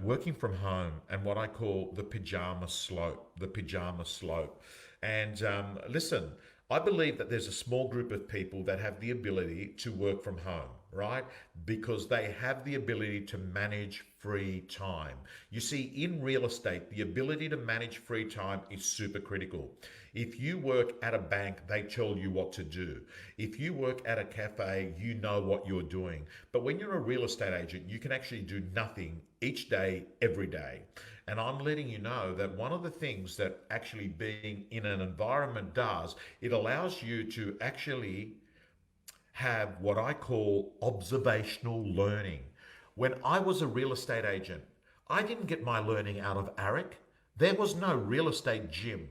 working from home and what I call the pajama slope, the pajama slope. And listen, I believe that there's a small group of people that have the ability to work from home, right? Because they have the ability to manage free time. You see, in real estate, the ability to manage free time is super critical. If you work at a bank, they tell you what to do. If you work at a cafe, you know what you're doing. But when you're a real estate agent, you can actually do nothing each day, every day. And I'm letting you know that one of the things that actually being in an environment does, it allows you to actually have what I call observational learning. When I was a real estate agent, I didn't get my learning out of ARIC. There was no real estate gym.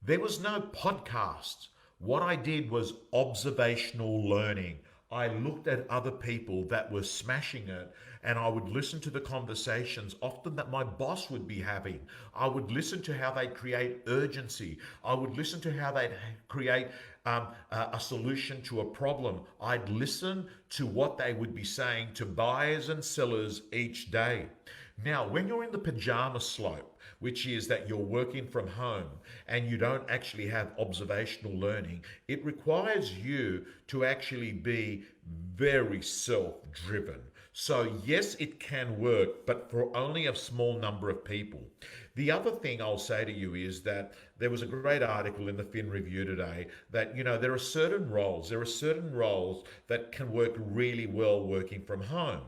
There was no podcasts. What I did was observational learning. I looked at other people that were smashing it and I would listen to the conversations often that my boss would be having. I would listen to how they create urgency. I would listen to how they create a solution to a problem. I'd listen to what they would be saying to buyers and sellers each day. Now, when you're in the pajama slope, which is that you're working from home and you don't actually have observational learning, it requires you to actually be very self driven. So, yes, it can work, but for only a small number of people. The other thing I'll say to you is that there was a great article in the Fin Review today that, there are certain roles that can work really well working from home.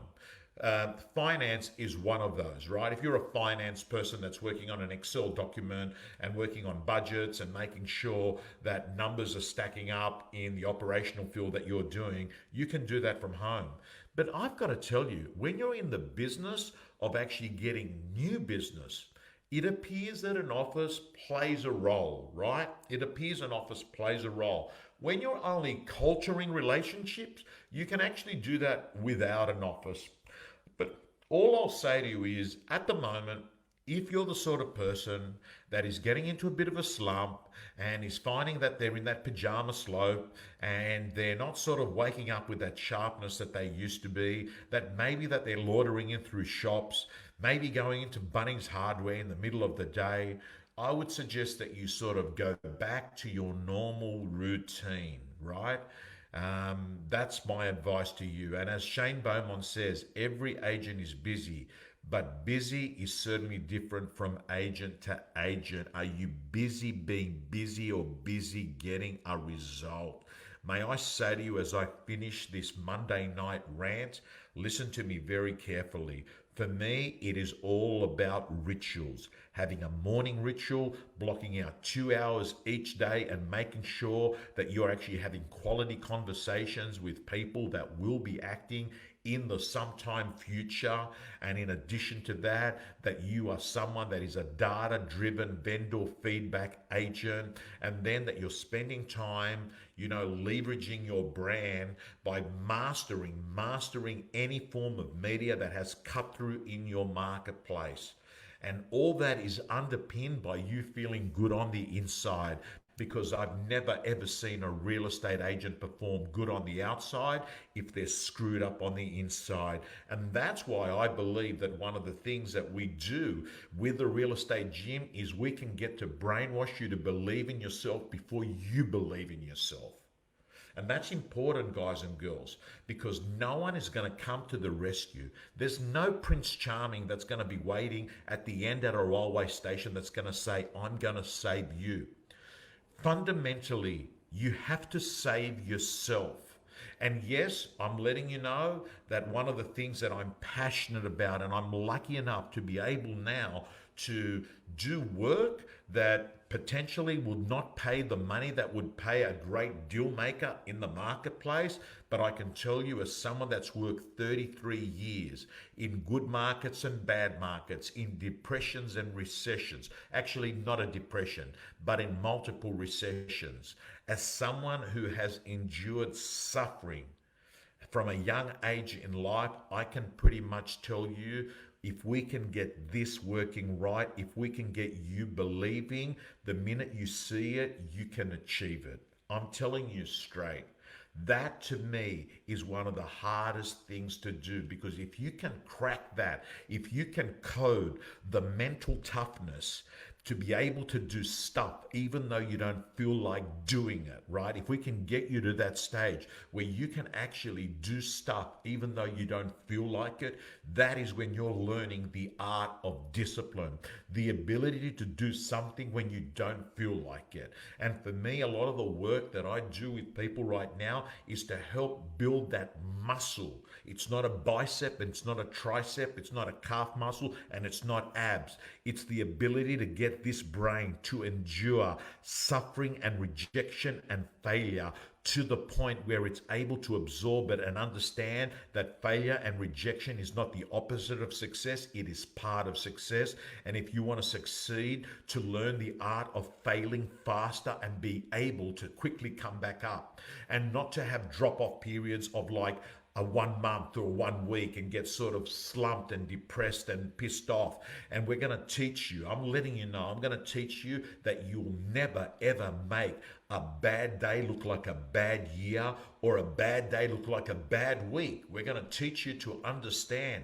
Finance is one of those, right? If you're a finance person that's working on an Excel document and working on budgets and making sure that numbers are stacking up in the operational field that you're doing, you can do that from home. But I've got to tell you, when you're in the business of actually getting new business, it appears that an office plays a role, right? It appears an office plays a role. When you're only culturing relationships, you can actually do that without an office. But all I'll say to you is at the moment, if you're the sort of person that is getting into a bit of a slump and is finding that they're in that pajama slope and they're not sort of waking up with that sharpness that they used to be, that maybe that they're loitering in through shops, maybe going into Bunnings Hardware in the middle of the day, I would suggest that you sort of go back to your normal routine, right? That's my advice to you. And as Shane Beaumont says, every agent is busy, but busy is certainly different from agent to agent. Are you busy being busy or busy getting a result? May I say to you as I finish this Monday night rant, listen to me very carefully. For me, it is all about rituals. Having a morning ritual, blocking out 2 hours each day, and making sure that you're actually having quality conversations with people that will be acting in the sometime future. And in addition to that, that you are someone that is a data driven vendor feedback agent, and then that you're spending time, leveraging your brand by mastering any form of media that has cut through in your marketplace. And all that is underpinned by you feeling good on the inside, because I've never ever seen a real estate agent perform good on the outside if they're screwed up on the inside. And that's why I believe that one of the things that we do with the real estate gym is we can get to brainwash you to believe in yourself before you believe in yourself. And that's important, guys and girls, because no one is going to come to the rescue. There's no Prince Charming that's going to be waiting at the end at a railway station that's going to say, I'm going to save you. Fundamentally, you have to save yourself. And yes, I'm letting you know that one of the things that I'm passionate about, and I'm lucky enough to be able now to do work that potentially would not pay the money that would pay a great deal maker in the marketplace. But I can tell you, as someone that's worked 33 years in good markets and bad markets, in depressions and recessions, actually not a depression, but in multiple recessions, as someone who has endured suffering from a young age in life, I can pretty much tell you, if we can get this working right, if we can get you believing, the minute you see it, you can achieve it. I'm telling you straight. That to me is one of the hardest things to do, because if you can crack that, if you can code the mental toughness to be able to do stuff even though you don't feel like doing it, right? If we can get you to that stage where you can actually do stuff even though you don't feel like it, that is when you're learning the art of discipline, the ability to do something when you don't feel like it. And for me, a lot of the work that I do with people right now is to help build that muscle. It's not a bicep, it's not a tricep, it's not a calf muscle, and it's not abs. It's the ability to get this brain to endure suffering and rejection and failure to the point where it's able to absorb it and understand that failure and rejection is not the opposite of success, it is part of success. And if you want to succeed, to learn the art of failing faster and be able to quickly come back up, and not to have drop off periods of like a 1 month or 1 week and get sort of slumped and depressed and pissed off. And we're going to teach you, I'm letting you know, I'm going to teach you that you'll never ever make a bad day look like a bad year, or a bad day look like a bad week. We're going to teach you to understand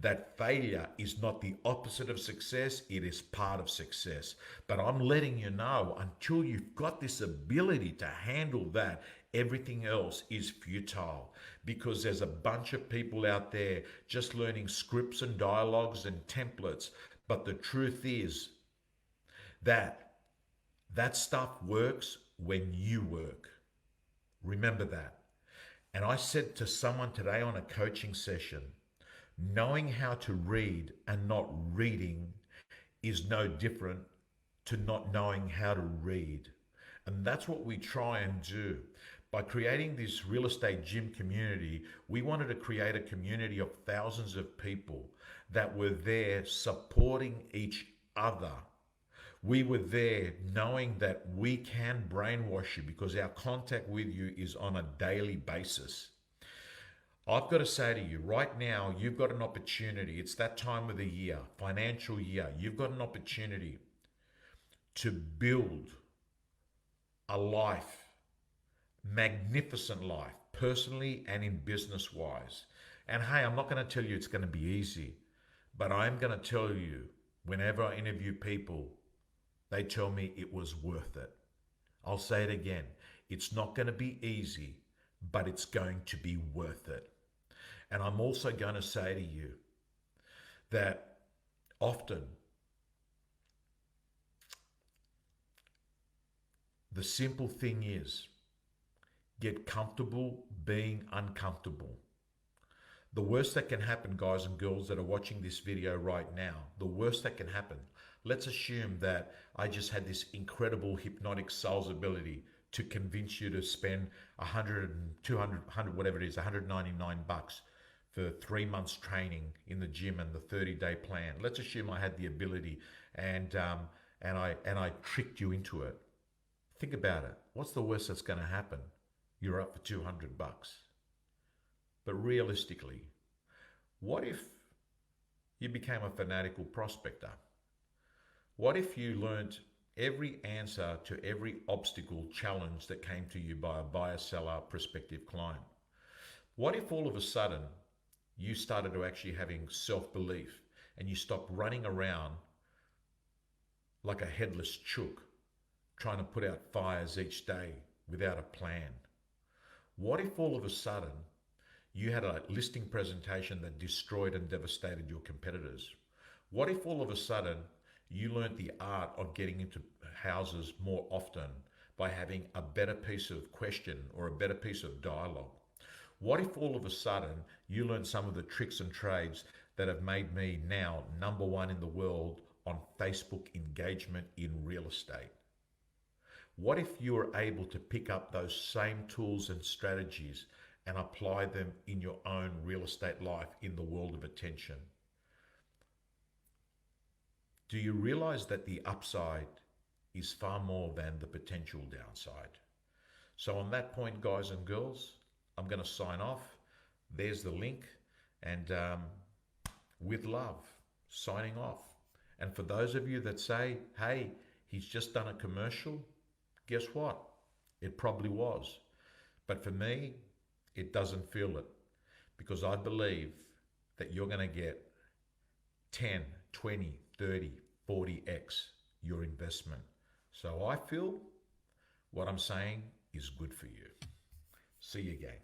that failure is not the opposite of success, it is part of success. But I'm letting you know, until you've got this ability to handle that, everything else is futile, because there's a bunch of people out there just learning scripts and dialogues and templates. But the truth is that that stuff works when you work. Remember that. And I said to someone today on a coaching session, knowing how to read and not reading is no different to not knowing how to read. And that's what we try and do. By creating this real estate gym community, we wanted to create a community of thousands of people that were there supporting each other. We were there knowing that we can brainwash you, because our contact with you is on a daily basis. I've got to say to you, right now, you've got an opportunity. It's that time of the year, financial year. You've got an opportunity to build a life, magnificent life, personally and in business wise. And hey, I'm not going to tell you it's going to be easy, but I'm going to tell you, whenever I interview people, they tell me it was worth it. I'll say it again. It's not going to be easy, but it's going to be worth it. And I'm also going to say to you that often the simple thing is, get comfortable being uncomfortable. The worst that can happen, guys and girls that are watching this video right now, the worst that can happen, let's assume that I just had this incredible hypnotic sales ability to convince you to spend 100, 200, 100, whatever it is, 199 bucks for 3 months training in the gym and the 30-day plan. Let's assume I had the ability and I tricked you into it. Think about it. What's the worst that's going to happen? You're up for 200 bucks. But realistically, what if you became a fanatical prospector? What if you learned every answer to every obstacle challenge that came to you by a buyer, seller, prospective client? What if all of a sudden you started to actually having self-belief and you stopped running around like a headless chook, trying to put out fires each day without a plan? What if all of a sudden you had a listing presentation that destroyed and devastated your competitors? What if all of a sudden you learned the art of getting into houses more often by having a better piece of question or a better piece of dialogue? What if all of a sudden you learned some of the tricks and trades that have made me now #1 in the world on Facebook engagement in real estate? What if you were able to pick up those same tools and strategies and apply them in your own real estate life in the world of attention? Do you realize that the upside is far more than the potential downside? So on that point, guys and girls, I'm going to sign off. There's the link. And with love, signing off. And for those of you that say, hey, he's just done a commercial, guess what? It probably was. But for me, it doesn't feel it because I believe that you're going to get 10, 20, 30, 40x your investment. So I feel what I'm saying is good for you. See you again.